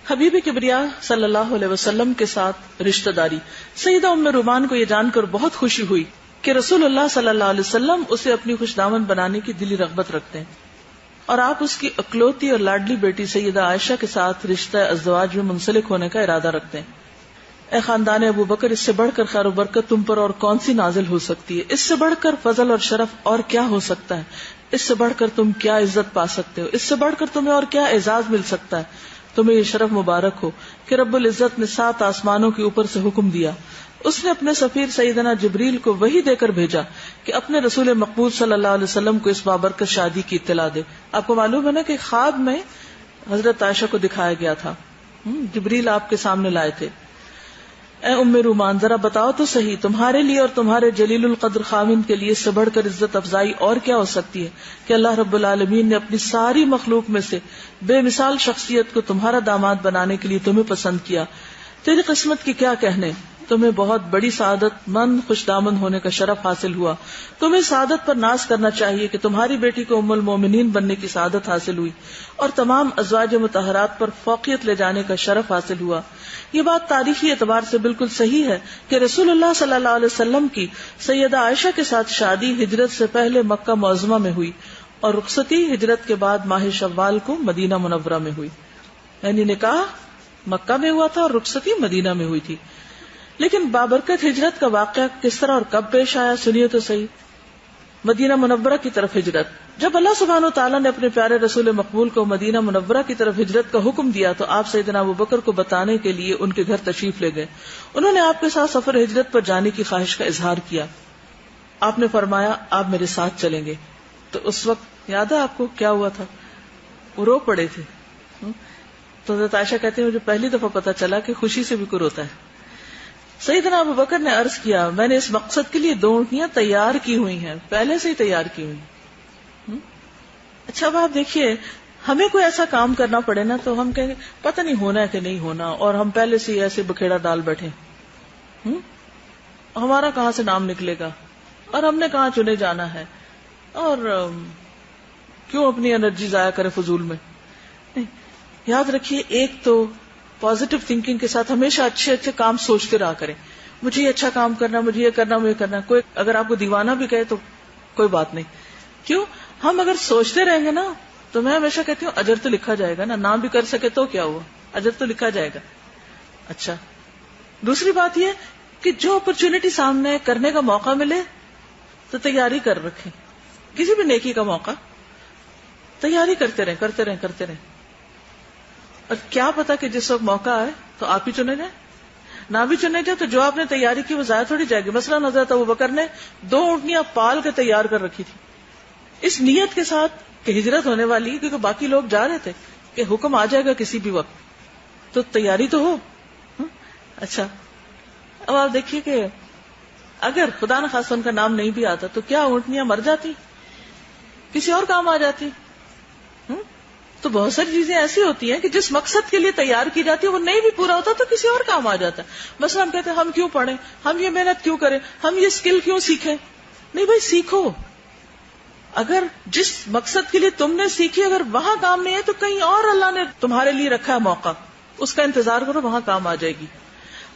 حبیب کبریا صلی اللہ علیہ وسلم کے ساتھ رشتہ داری. سیدہ ام رومان کو یہ جان کر بہت خوشی ہوئی کہ رسول اللہ صلی اللہ علیہ وسلم اسے اپنی خوش دامن بنانے کی دلی رغبت رکھتے ہیں، اور آپ اس کی اکلوتی اور لاڈلی بیٹی سیدہ عائشہ کے ساتھ رشتہ ازدواج میں منسلک ہونے کا ارادہ رکھتے ہیں. اے خاندان ابو بکر، اس سے بڑھ کر خیر و برکت تم پر اور کون سی نازل ہو سکتی ہے؟ اس سے بڑھ کر فضل اور شرف اور کیا ہو سکتا ہے؟ اس سے بڑھ کر تم کیا عزت پا سکتے ہو؟ اس سے بڑھ کر تمہیں اور کیا اعزاز مل سکتا ہے؟ تمہیں یہ شرف مبارک ہو کہ رب العزت نے 7 آسمانوں کے اوپر سے حکم دیا، اس نے اپنے سفیر سیدنا جبریل کو وحی دے کر بھیجا کہ اپنے رسول مقبول صلی اللہ علیہ وسلم کو اس بابرکت شادی کی اطلاع دے. آپ کو معلوم ہے نا کہ خواب میں حضرت عائشہ کو دکھایا گیا تھا، جبریل آپ کے سامنے لائے تھے. اے ام رومان، ذرا بتاؤ تو صحیح، تمہارے لیے اور تمہارے جلیل القدر خاوند کے لیے اس سے بڑھ کر عزت افزائی اور کیا ہو سکتی ہے کہ اللہ رب العالمین نے اپنی ساری مخلوق میں سے بے مثال شخصیت کو تمہارا داماد بنانے کے لیے تمہیں پسند کیا. تیری قسمت کی کیا کہنے، تمہیں بہت بڑی سعادت مند خوش دامن ہونے کا شرف حاصل ہوا. تمہیں سعادت پر ناز کرنا چاہیے کہ تمہاری بیٹی کو ام المومنین بننے کی سعادت حاصل ہوئی اور تمام ازواج مطہرات پر فوقیت لے جانے کا شرف حاصل ہوا. یہ بات تاریخی اعتبار سے بالکل صحیح ہے کہ رسول اللہ صلی اللہ علیہ وسلم کی سیدہ عائشہ کے ساتھ شادی ہجرت سے پہلے مکہ معظمہ میں ہوئی اور رخصتی ہجرت کے بعد ماہ شوال کو مدینہ منورہ میں ہوئی. یعنی نکاح مکہ میں ہوا تھا اور رخصتی مدینہ میں ہوئی تھی. لیکن بابرکت ہجرت کا واقعہ کس طرح اور کب پیش آیا، سنیے تو صحیح. مدینہ منورہ کی طرف ہجرت. جب اللہ سبحانہ وتعالیٰ نے اپنے پیارے رسول مقبول کو مدینہ منورہ کی طرف ہجرت کا حکم دیا تو آپ سیدنا ابو بکر کو بتانے کے لیے ان کے گھر تشریف لے گئے. انہوں نے آپ کے ساتھ سفر ہجرت پر جانے کی خواہش کا اظہار کیا. آپ نے فرمایا آپ میرے ساتھ چلیں گے. تو اس وقت یاد ہے آپ کو کیا ہوا تھا؟ وہ رو پڑے تھے. تو حضرت عائشہ کہتے ہیں مجھے پہلی دفعہ پتا چلا کہ خوشی سے بھی روتا ہے. سیدنا ابو بکر نے عرض کیا میں نے اس مقصد کے لیے 2 اونٹنیاں تیار کی ہوئی ہیں، پہلے سے ہی تیار کی ہوئی. اچھا اب آپ دیکھیے، ہمیں کوئی ایسا کام کرنا پڑے نا تو ہم کہیں گے پتہ نہیں ہونا ہے کہ نہیں ہونا، اور ہم پہلے سے ہی ایسے بکھیڑا ڈال بیٹھے. ہمارا کہاں سے نام نکلے گا اور ہم نے کہاں چنے جانا ہے، اور کیوں اپنی انرجی ضائع کرے فضول میں. یاد رکھیے، ایک تو پازیٹو تھنکنگ کے ساتھ ہمیشہ اچھے اچھے کام سوچتے رہا کریں. مجھے یہ اچھا کام کرنا، مجھے یہ کرنا، مجھے کرنا. کوئی اگر آپ کو دیوانہ بھی کہے تو کوئی بات نہیں. کیوں؟ ہم اگر سوچتے رہیں گے نا تو میں ہمیشہ کہتی ہوں اجر تو لکھا جائے گا نا، نہ بھی کر سکے تو کیا ہوا، اجر تو لکھا جائے گا. اچھا، دوسری بات یہ کہ جو اپرچونٹی سامنے ہے، کرنے کا موقع ملے تو تیاری کر رکھیں. کسی بھی نیکی کا موقع تیاری کرتے رہیں. اور کیا پتا کہ جس وقت موقع آئے تو آپ ہی چنے جائیں، نہ بھی چنے جائیں تو جو آپ نے تیاری کی وہ ضائع تھوڑی جائے گی. مثلا حضرت ابوبکر نے 2 اونٹنیاں پال کے تیار کر رکھی تھی اس نیت کے ساتھ کہ ہجرت ہونے والی ہے، کیونکہ باقی لوگ جا رہے تھے کہ حکم آ جائے گا کسی بھی وقت، تو تیاری تو ہو. اچھا، اب آپ دیکھیے کہ اگر خدا نخواستہ ان کا نام نہیں بھی آتا تو کیا اونٹنیاں مر جاتی، کسی اور کام آ جاتی. تو بہت ساری چیزیں ایسی ہوتی ہیں کہ جس مقصد کے لیے تیار کی جاتی ہے وہ نہیں بھی پورا ہوتا تو کسی اور کام آ جاتا ہے. بس ہم کہتے ہیں ہم کیوں پڑھیں، ہم یہ محنت کیوں کریں، ہم یہ اسکل کیوں سیکھیں. نہیں بھائی، سیکھو. اگر جس مقصد کے لیے تم نے سیکھی اگر وہاں کام نہیں ہے تو کہیں اور اللہ نے تمہارے لیے رکھا ہے موقع، اس کا انتظار کرو، وہاں کام آ جائے گی.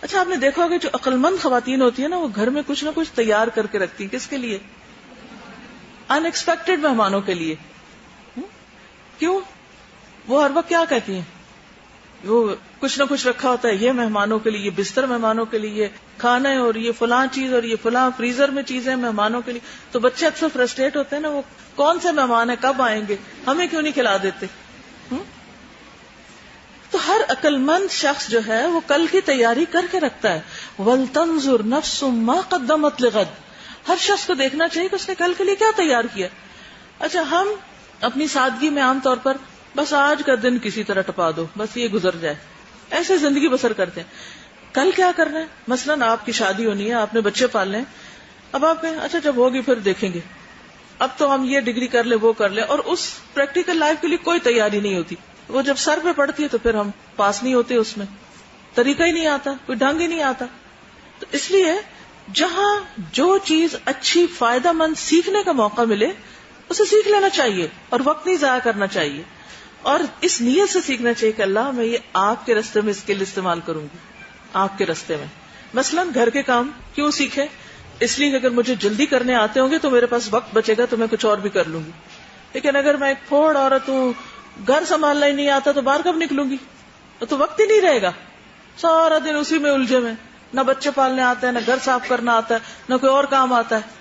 اچھا، آپ نے دیکھا ہوگا جو عقل مند خواتین ہوتی ہیں نا وہ گھر میں کچھ نہ کچھ تیار کر کے رکھتی ہیں. کس کے لیے؟ ان ایکسپیکٹڈ مہمانوں کے لیے. کیوں؟ وہ ہر وقت کیا کہتی ہیں، وہ کچھ نہ کچھ رکھا ہوتا ہے، یہ مہمانوں کے لیے، یہ بستر مہمانوں کے لیے، کھانا اور یہ فلاں چیز اور یہ فلاں فریزر میں چیزیں مہمانوں کے لیے. تو بچے اکثر فرسٹریٹ ہوتے ہیں نا، وہ کون سے مہمان ہیں، کب آئیں گے، ہمیں کیوں نہیں کھلا دیتے. تو ہر عقل مند شخص جو ہے وہ کل کی تیاری کر کے رکھتا ہے. وَلْتَنْظُرْ نَفْسٌ مَا قَدَّمَتْ لِغَدٍ. ہر شخص کو دیکھنا چاہیے کہ اس نے کل کے لیے کیا تیار کیا. اچھا، ہم اپنی سادگی میں عام طور پر بس آج کا دن کسی طرح ٹپا دو، بس یہ گزر جائے، ایسے زندگی بسر کرتے ہیں. کل کیا کرنا ہے؟ مثلاً آپ کی شادی ہونی ہے، آپ نے بچے پالنے ہیں. اب آپ کہیں اچھا جب ہوگی پھر دیکھیں گے، اب تو ہم یہ ڈگری کر لیں وہ کر لیں، اور اس پریکٹیکل لائف کے لیے کوئی تیاری نہیں ہوتی. وہ جب سر پہ پڑتی ہے تو پھر ہم پاس نہیں ہوتے، اس میں طریقہ ہی نہیں آتا، کوئی ڈھنگ ہی نہیں آتا. تو اس لیے جہاں جو چیز اچھی فائدہ مند سیکھنے کا موقع ملے اسے سیکھ لینا چاہیے اور وقت نہیں ضائع کرنا چاہیے. اور اس نیت سے سیکھنا چاہیے کہ اللہ میں یہ آپ کے راستے میں اسکل استعمال کروں گی. آپ کے راستے میں مثلاً گھر کے کام کیوں سیکھے؟ اس لیے کہ اگر مجھے جلدی کرنے آتے ہوں گے تو میرے پاس وقت بچے گا تو میں کچھ اور بھی کر لوں گی. لیکن اگر میں ایک پھوڑ عورت ہوں, گھر سنبھالنا ہی نہیں آتا تو باہر کب نکلوں گی؟ تو وقت ہی نہیں رہے گا, سارا دن اسی میں الجھے میں, نہ بچے پالنے آتے ہیں, نہ گھر صاف کرنا آتا ہے, نہ کوئی اور کام آتا ہے.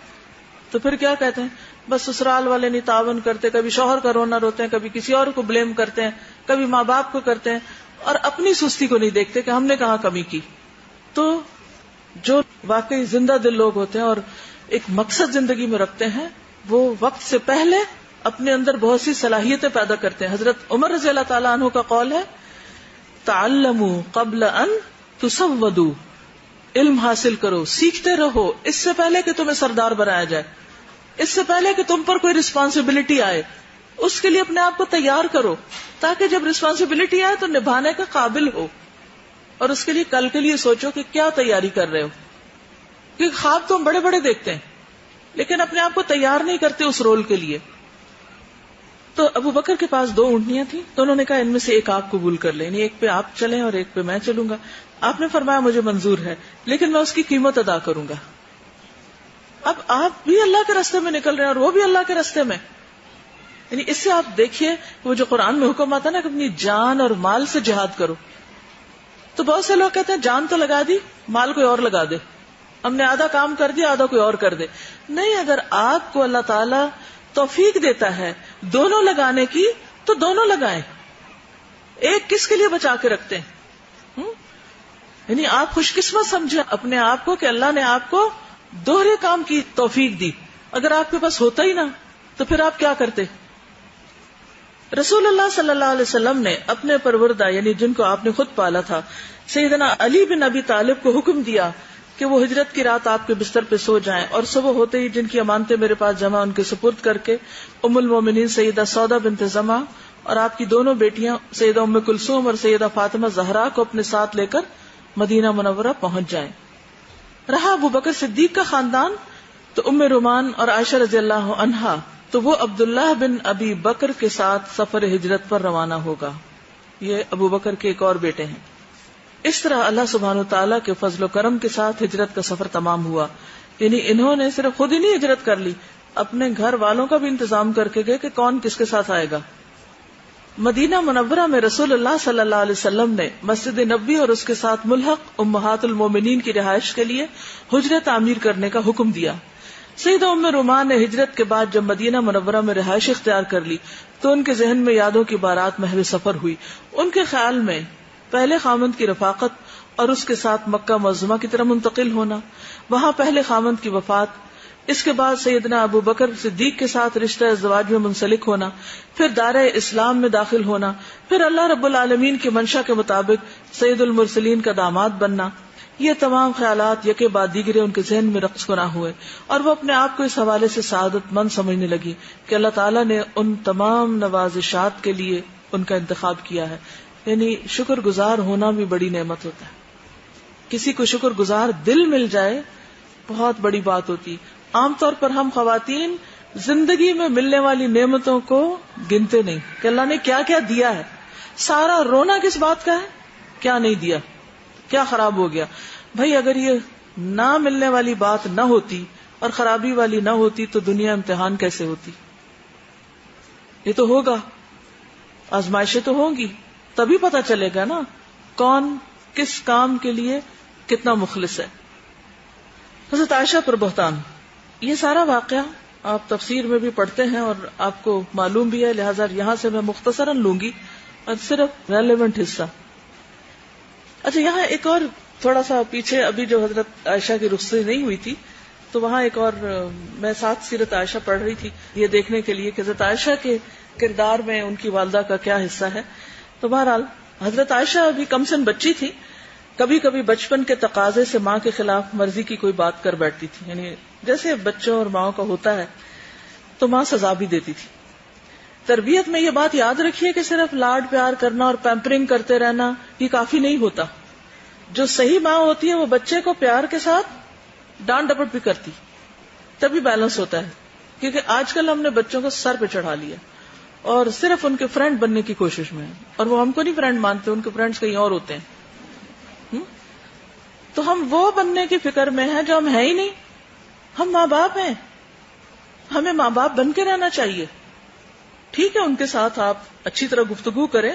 تو پھر کیا کہتے ہیں, بس سسرال والے نہیں تعاون کرتے, کبھی شوہر کا رونا روتے ہیں, کبھی کسی اور کو بلیم کرتے ہیں, کبھی ماں باپ کو کرتے ہیں, اور اپنی سستی کو نہیں دیکھتے کہ ہم نے کہاں کمی کی. تو جو واقعی زندہ دل لوگ ہوتے ہیں اور ایک مقصد زندگی میں رکھتے ہیں, وہ وقت سے پہلے اپنے اندر بہت سی صلاحیتیں پیدا کرتے ہیں. حضرت عمر رضی اللہ تعالیٰ عنہ کا قول ہے, تعلموا قبل ان تسودوا, علم حاصل کرو, سیکھتے رہو اس سے پہلے کہ تمہیں سردار بنایا جائے, اس سے پہلے کہ تم پر کوئی رسپانسبلٹی آئے. اس کے لیے اپنے آپ کو تیار کرو تاکہ جب رسپانسبلٹی آئے تو نبھانے کا قابل ہو. اور اس کے لیے کل کے لیے سوچو کہ کیا تیاری کر رہے ہو, کیونکہ خواب تو ہم بڑے بڑے دیکھتے ہیں لیکن اپنے آپ کو تیار نہیں کرتے اس رول کے لیے. تو ابو بکر کے پاس 2 اونٹنیاں تھیں, تو انہوں نے کہا ان میں سے ایک آپ قبول کر لیں, یعنی ایک پہ آپ چلیں اور ایک پہ میں چلوں گا. آپ نے فرمایا مجھے منظور ہے لیکن میں اس کی قیمت ادا کروں گا. اب آپ بھی اللہ کے راستے میں نکل رہے ہیں اور وہ بھی اللہ کے راستے میں, یعنی اس سے آپ دیکھیے وہ جو قرآن میں حکم آتا ہے نا کہ اپنی جان اور مال سے جہاد کرو. تو بہت سے لوگ کہتے ہیں جان تو لگا دی, مال کوئی اور لگا دے, ہم نے آدھا کام کر دیا آدھا کوئی اور کر دے. نہیں, اگر آپ کو اللہ تعالی توفیق دیتا ہے دونوں لگانے کی تو دونوں لگائیں. ایک کس کے لیے بچا کے رکھتے ہیں؟ یعنی آپ خوش قسمت سمجھیں اپنے آپ کو کہ اللہ نے آپ کو دوہرے کام کی توفیق دی. اگر آپ کے پاس ہوتا ہی نہ تو پھر آپ کیا کرتے؟ رسول اللہ صلی اللہ علیہ وسلم نے اپنے پروردہ یعنی جن کو آپ نے خود پالا تھا سیدنا علی بن ابی طالب کو حکم دیا کہ وہ ہجرت کی رات آپ کے بستر پہ سو جائیں, اور صبح ہوتے ہی جن کی امانتیں میرے پاس جمع ان کے سپرد کر کے ام المومنین سیدہ سودا بنت زمع اور آپ کی دونوں بیٹیاں سیدہ ام کلثوم اور سیدہ فاطمہ زہرا کو اپنے ساتھ لے کر مدینہ منورہ پہنچ جائیں. رہا ابو بکر صدیق کا خاندان تو ام رومان اور عائشہ رضی اللہ عنہا, تو وہ عبداللہ بن ابی بکر کے ساتھ سفر ہجرت پر روانہ ہوگا. یہ ابو بکر کے ایک اور بیٹے ہیں. اس طرح اللہ سبحانہ وتعالیٰ کے فضل و کرم کے ساتھ ہجرت کا سفر تمام ہوا. یعنی انہوں نے صرف خود ہی نہیں ہجرت کر لی, اپنے گھر والوں کا بھی انتظام کر کے گئے کہ کون کس کے ساتھ آئے گا. مدینہ منورہ میں رسول اللہ صلی اللہ علیہ وسلم نے مسجد نبوی اور اس کے ساتھ ملحق امہات المومنین کی رہائش کے لیے حجرہ تعمیر کرنے کا حکم دیا. سیدہ ام رومان نے ہجرت کے بعد جب مدینہ منورہ میں رہائش اختیار کر لی تو ان کے ذہن میں یادوں کی بارات محو سفر ہوئی. ان کے خیال میں پہلے خامند کی رفاقت اور اس کے ساتھ مکہ معظمہ کی طرف منتقل ہونا, وہاں پہلے خامند کی وفات, اس کے بعد سیدنا ابو بکر صدیق کے ساتھ رشتہ ازدواج میں منسلک ہونا, پھر دار اسلام میں داخل ہونا, پھر اللہ رب العالمین کی منشا کے مطابق سید المرسلین کا داماد بننا. یہ تمام خیالات یکے بعد دیگرے ان کے ذہن میں رقص گنا ہوئے اور وہ اپنے آپ کو اس حوالے سے سعادت مند سمجھنے لگی کہ اللہ تعالیٰ نے ان تمام نوازشات کے لیے ان کا انتخاب کیا ہے. یعنی شکر گزار ہونا بھی بڑی نعمت ہوتا ہے. کسی کو شکر گزار دل مل جائے بہت بڑی بات ہوتی. عام طور پر ہم خواتین زندگی میں ملنے والی نعمتوں کو گنتے نہیں کہ اللہ نے کیا کیا دیا ہے. سارا رونا کس بات کا ہے, کیا نہیں دیا, کیا خراب ہو گیا. بھائی اگر یہ نہ ملنے والی بات نہ ہوتی اور خرابی والی نہ ہوتی تو دنیا امتحان کیسے ہوتی؟ یہ تو ہوگا, آزمائشیں تو ہوں گی, تبھی پتا چلے گا نا کون کس کام کے لیے کتنا مخلص ہے. حضرت عائشہ پر بہتان, یہ سارا واقعہ آپ تفسیر میں بھی پڑھتے ہیں اور آپ کو معلوم بھی ہے, لہٰذا یہاں سے میں مختصراً لوں گی اور صرف ریلیونٹ حصہ. اچھا, یہاں ایک اور تھوڑا سا پیچھے ابھی جو حضرت عائشہ کی رخصتی نہیں ہوئی تھی تو وہاں ایک اور میں ساتھ سیرت عائشہ پڑھ رہی تھی یہ دیکھنے کے لیے کہ حضرت عائشہ کے کردار میں ان کی والدہ کا کیا حصہ ہے. تو بہرحال حضرت عائشہ ابھی کم سن بچی تھی, کبھی کبھی بچپن کے تقاضے سے ماں کے خلاف مرضی کی کوئی بات کر بیٹھتی تھی, یعنی جیسے بچوں اور ماؤں کا ہوتا ہے, تو ماں سزا بھی دیتی تھی. تربیت میں یہ بات یاد رکھیے کہ صرف لاڈ پیار کرنا اور پیمپرنگ کرتے رہنا یہ کافی نہیں ہوتا. جو صحیح ماں ہوتی ہے وہ بچے کو پیار کے ساتھ ڈانٹ ڈپٹ بھی کرتی, تبھی بیلنس ہوتا ہے. کیونکہ آج کل ہم نے بچوں کو سر پہ چڑھا لیا اور صرف ان کے فرینڈ بننے کی کوشش میں ہیں، اور وہ ہم کو نہیں فرینڈ مانتے، ان کے فرینڈز کہیں اور ہوتے ہیں. تو ہم وہ بننے کی فکر میں ہیں جو ہم ہیں ہی نہیں. ہم ماں باپ ہیں، ہمیں ماں باپ بن کے رہنا چاہیے. ٹھیک ہے، ان کے ساتھ آپ اچھی طرح گفتگو کریں،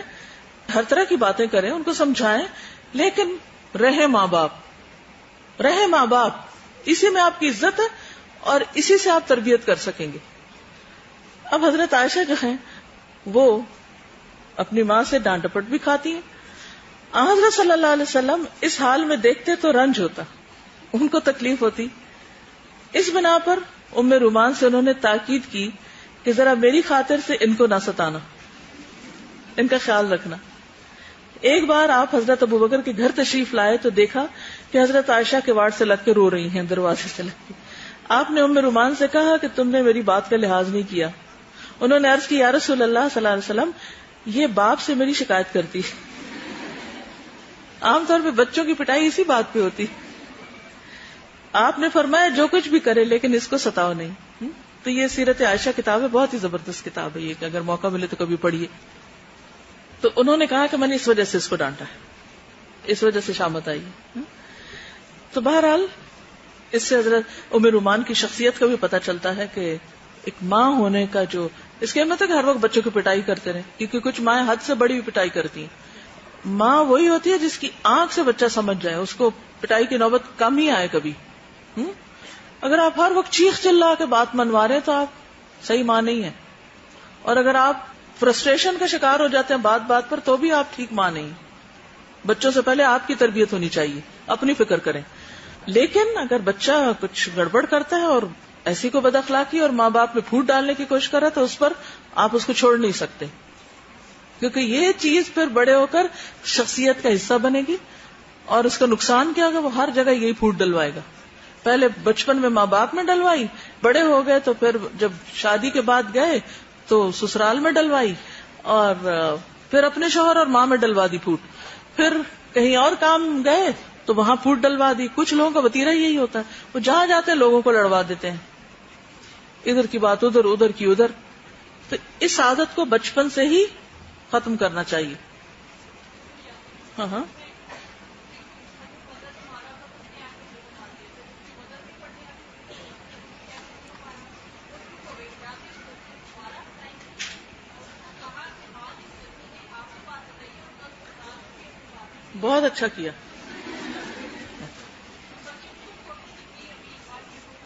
ہر طرح کی باتیں کریں، ان کو سمجھائیں، لیکن رہے ماں باپ، رہے ماں باپ. اسی میں آپ کی عزت ہے اور اسی سے آپ تربیت کر سکیں گے. اب حضرت عائشہ جو ہیں وہ اپنی ماں سے ڈانٹ ڈپٹ بھی کھاتی ہیں. حضرت صلی اللہ علیہ وسلم اس حال میں دیکھتے تو رنج ہوتا، ان کو تکلیف ہوتی. اس بنا پر ام رومان سے انہوں نے تاکید کی کہ ذرا میری خاطر سے ان کو نہ ستانا، ان کا خیال رکھنا. ایک بار آپ حضرت ابوبکر کے گھر تشریف لائے تو دیکھا کہ حضرت عائشہ کے واڑ سے لگ کے رو رہی ہیں، دروازے سے لگ کے. آپ نے ام رومان سے کہا کہ تم نے میری بات کا لحاظ نہیں کیا. انہوں نے عرض کی، یا رسول اللہ صلی اللہ علیہ وسلم، یہ باپ سے میری شکایت کرتی. عام طور پہ بچوں کی پٹائی اسی بات پہ ہوتی. آپ نے فرمایا جو کچھ بھی کرے لیکن اس کو ستاؤ نہیں. تو یہ سیرت عائشہ کتاب ہے، بہت ہی زبردست کتاب ہے یہ، کہ اگر موقع ملے تو کبھی پڑھیے. تو انہوں نے کہا کہ میں نے اس وجہ سے اس کو ڈانٹا ہے، اس وجہ سے شامت آئی. تو بہرحال اس سے حضرت ام رومان کی شخصیت کا بھی پتہ چلتا ہے کہ ایک ماں ہونے کا جو، اس کے مطلب کہ ہر وقت بچوں کی پٹائی کرتے رہے، کیونکہ کچھ مائیں حد سے بڑی بھی پٹائی کرتی ہیں. ماں وہی ہوتی ہے جس کی آنکھ سے بچہ سمجھ جائے، اس کو پٹائی کی نوبت کم ہی آئے کبھی. اگر آپ ہر وقت چیخ چلا کے بات منوا رہے ہیں تو آپ صحیح ماں نہیں ہیں، اور اگر آپ فرسٹریشن کا شکار ہو جاتے ہیں بات بات پر تو بھی آپ ٹھیک ماں نہیں. بچوں سے پہلے آپ کی تربیت ہونی چاہیے، اپنی فکر کریں. لیکن اگر بچہ کچھ گڑبڑ کرتا ہے اور ایسی کو بد اخلاقی اور ماں باپ میں پھوٹ ڈالنے کی کوشش کر رہا ہے تو اس پر آپ اس کو چھوڑ نہیں سکتے، کیونکہ یہ چیز پھر بڑے ہو کر شخصیت کا حصہ بنے گی. اور اس کا نقصان کیا ہوگا، وہ ہر جگہ یہی پھوٹ ڈلوائے گا. پہلے بچپن میں ماں باپ میں ڈلوائی، بڑے ہو گئے تو پھر جب شادی کے بعد گئے تو سسرال میں ڈلوائی، اور پھر اپنے شوہر اور ماں میں ڈلوا دی پھوٹ. پھر کہیں اور کام گئے تو وہاں پھوٹ ڈلوا دی. کچھ لوگوں کا وتیرہ یہی ہوتا ہے، وہ جہاں جاتے ہیں لوگوں کو لڑوا دیتے ہیں، ادھر کی بات ادھر، ادھر کی ادھر. تو اس عادت کو بچپن سے ہی ختم کرنا چاہیے. ہاں بہت اچھا کیا.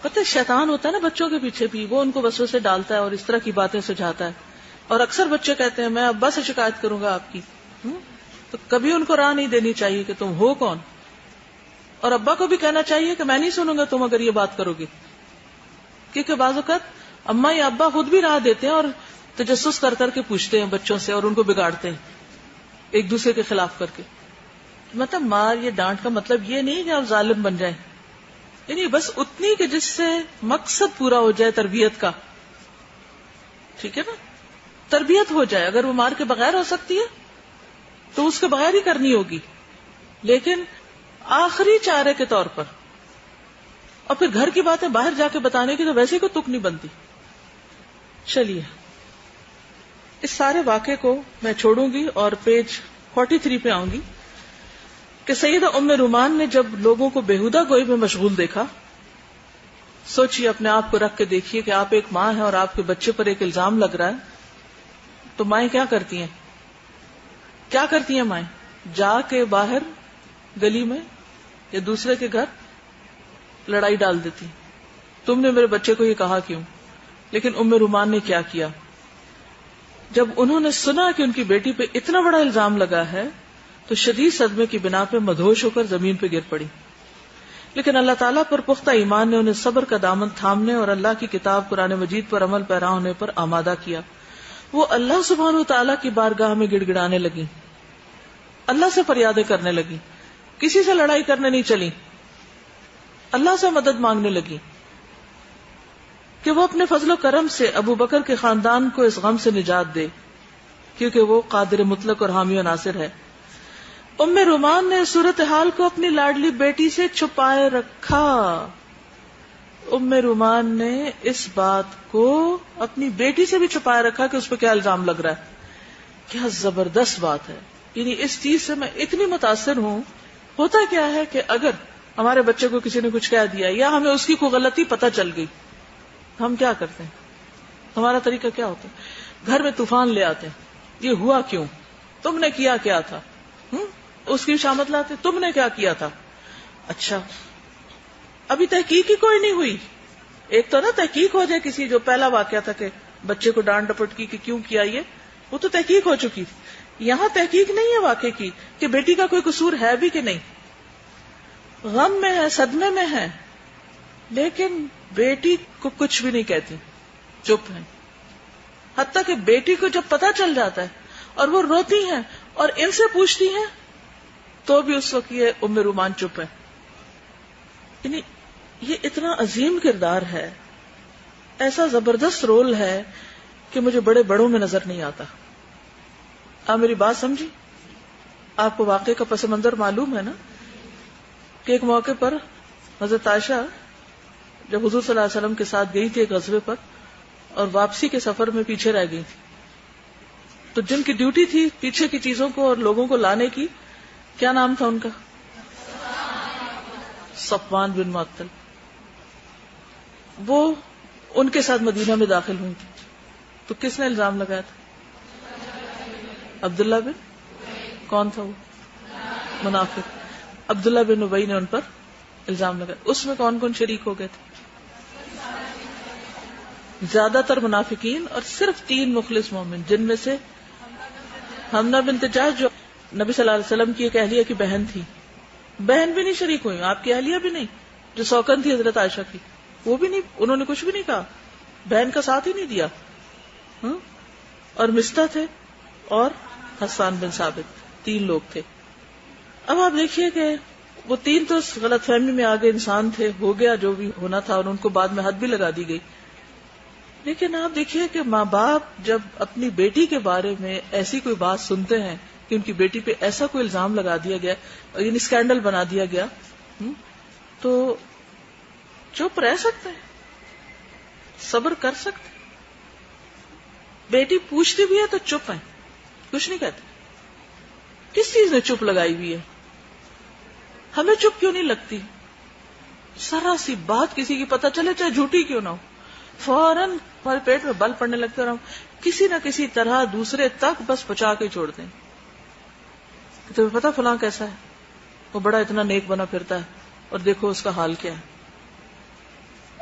پتہ شیطان ہوتا ہے نا بچوں کے پیچھے بھی، وہ ان کو وسوسے ڈالتا ہے اور اس طرح کی باتیں سجھاتا ہے. اور اکثر بچے کہتے ہیں میں ابا سے شکایت کروں گا آپ کی. تو کبھی ان کو راہ نہیں دینی چاہیے کہ تم ہو کون. اور ابا کو بھی کہنا چاہیے کہ میں نہیں سنوں گا تم اگر یہ بات کرو گے، کیونکہ بعض اوقات اما یا ابا خود بھی راہ دیتے ہیں اور تجسس کر کر کے پوچھتے ہیں بچوں سے اور ان کو بگاڑتے ہیں ایک دوسرے کے خلاف کر کے. مطلب مار یہ ڈانٹ کا مطلب یہ نہیں کہ آپ ظالم بن جائیں، یعنی بس اتنی کہ جس سے مقصد پورا ہو جائے تربیت کا. ٹھیک ہے نا، تربیت ہو جائے. اگر وہ مار کے بغیر ہو سکتی ہے تو اس کے بغیر ہی کرنی ہوگی، لیکن آخری چارے کے طور پر. اور پھر گھر کی باتیں باہر جا کے بتانے کی تو ویسے کوئی تک نہیں بنتی. چلیے اس سارے واقعے کو میں چھوڑوں گی اور پیج 43 پہ آؤں گی کہ سیدہ ام رومان نے جب لوگوں کو بےہودہ گوئی میں مشغول دیکھا. سوچئے، اپنے آپ کو رکھ کے دیکھیے کہ آپ ایک ماں ہیں اور آپ کے بچے پر ایک الزام لگ رہا ہے. تو مائیں کیا کرتی ہیں؟ کیا کرتی ہیں مائیں؟ جا کے باہر گلی میں یا دوسرے کے گھر لڑائی ڈال دیتی. تم نے میرے بچے کو یہ کہا کیوں؟ لیکن ام رومان نے کیا کیا؟ جب انہوں نے سنا کہ ان کی بیٹی پہ اتنا بڑا الزام لگا ہے تو شدید صدمے کی بنا پہ مدہوش ہو کر زمین پہ گر پڑی. لیکن اللہ تعالیٰ پر پختہ ایمان نے انہیں صبر کا دامن تھامنے اور اللہ کی کتاب قرآن مجید پر عمل پیرا ہونے پر آمادہ کیا. وہ اللہ سبحانہ وتعالیٰ کی بارگاہ میں گڑ گڑانے لگی، اللہ سے فریادیں کرنے لگی، کسی سے لڑائی کرنے نہیں چلی، اللہ سے مدد مانگنے لگی کہ وہ اپنے فضل و کرم سے ابو بکر کے خاندان کو اس غم سے نجات دے، کیونکہ وہ قادر مطلق اور حامی و ناصر ہے. ام رومان نے صورتحال کو اپنی لاڈلی بیٹی سے چھپائے رکھا. ام رومان نے اس بات کو اپنی بیٹی سے بھی چھپائے رکھا کہ اس پہ کیا الزام لگ رہا ہے. کیا زبردست بات ہے. یعنی اس چیز سے میں اتنی متاثر ہوں. ہوتا کیا ہے کہ اگر ہمارے بچے کو کسی نے کچھ کہہ دیا یا ہمیں اس کی کوئی غلطی پتہ چل گئی، ہم کیا کرتے ہیں؟ ہمارا طریقہ کیا ہوتا ہے؟ گھر میں طوفان لے آتے ہیں. یہ ہوا کیوں؟ تم نے کیا تھا؟ اس کی شامت لاتے، تم نے کیا کیا تھا؟ اچھا ابھی تحقیق ہی کوئی نہیں ہوئی. ایک تو نا تحقیق ہو جائے کسی جو پہلا واقعہ تھا کہ بچے کو ڈانٹ ڈپٹ کی کہ کیوں کیا یہ، وہ تو تحقیق ہو چکی تھی. یہاں تحقیق نہیں ہے واقعے کی کہ بیٹی کا کوئی قصور ہے بھی کہ نہیں. غم میں ہے، صدمے میں ہے، لیکن بیٹی کو کچھ بھی نہیں کہتی، چپ ہے. حتیٰ کہ بیٹی کو جب پتہ چل جاتا ہے اور وہ روتی ہیں اور ان سے پوچھتی ہیں تو بھی اس وقت یہ ام رومان چپ ہے. یعنی یہ اتنا عظیم کردار ہے، ایسا زبردست رول ہے کہ مجھے بڑے بڑوں میں نظر نہیں آتا. آپ میری بات سمجھی؟ آپ کو واقعے کا پس منظر معلوم ہے نا کہ ایک موقع پر حضرت عائشہ جب حضور صلی اللہ علیہ وسلم کے ساتھ گئی تھی ایک غزوے پر اور واپسی کے سفر میں پیچھے رہ گئی تھی، تو جن کی ڈیوٹی تھی پیچھے کی چیزوں کو اور لوگوں کو لانے کی، کیا نام تھا ان کا؟ صفوان بن معطل. وہ ان کے ساتھ مدینہ میں داخل ہوئی تھی. تو کس نے الزام لگایا تھا؟ عبداللہ بن، کون تھا وہ؟ منافق. عبداللہ بن ابی نے ان پر الزام لگایا. اس میں کون کون شریک ہو گئے تھے؟ زیادہ تر منافقین اور صرف 3 مخلص مومن، جن میں سے حمنہ بنت جحش جو نبی صلی اللہ علیہ وسلم کی ایک اہلیہ کی بہن تھی، بہن بھی نہیں شریک ہوئی، آپ کی اہلیہ بھی نہیں، جو سوکن تھی حضرت عائشہ کی، وہ بھی نہیں، انہوں نے کچھ بھی نہیں کہا، بہن کا ساتھ ہی نہیں دیا. اور مستہ تھے اور حسان بن ثابت، 3 لوگ تھے. اب آپ دیکھیے کہ وہ 3 تو غلط فہمی میں آگے انسان تھے، ہو گیا جو بھی ہونا تھا، اور ان کو بعد میں حد بھی لگا دی گئی. لیکن آپ دیکھیے کہ ماں باپ جب اپنی بیٹی کے بارے میں ایسی کوئی بات سنتے ہیں کہ ان کی بیٹی پہ ایسا کوئی الزام لگا دیا گیا، یعنی اسکینڈل بنا دیا گیا، تو چپ رہ سکتے ہیں، صبر کر سکتے ہیں. بیٹی پوچھتی بھی ہے تو چپ ہے، کچھ نہیں کہتے. کس چیز نے چپ لگائی ہوئی ہے؟ ہمیں چپ کیوں نہیں لگتی؟ ذرا سی بات کسی کی پتہ چلے چاہے جھوٹی کیوں نہ ہو، فوراً ہمارے پیٹ میں بل پڑنے لگتے اور ہم کسی نہ کسی طرح دوسرے تک بس پہنچا کے چھوڑ دیں. تمہیں پتا فلاں کیسا ہے، وہ بڑا اتنا نیک بنا پھرتا ہے اور دیکھو اس کا حال کیا ہے.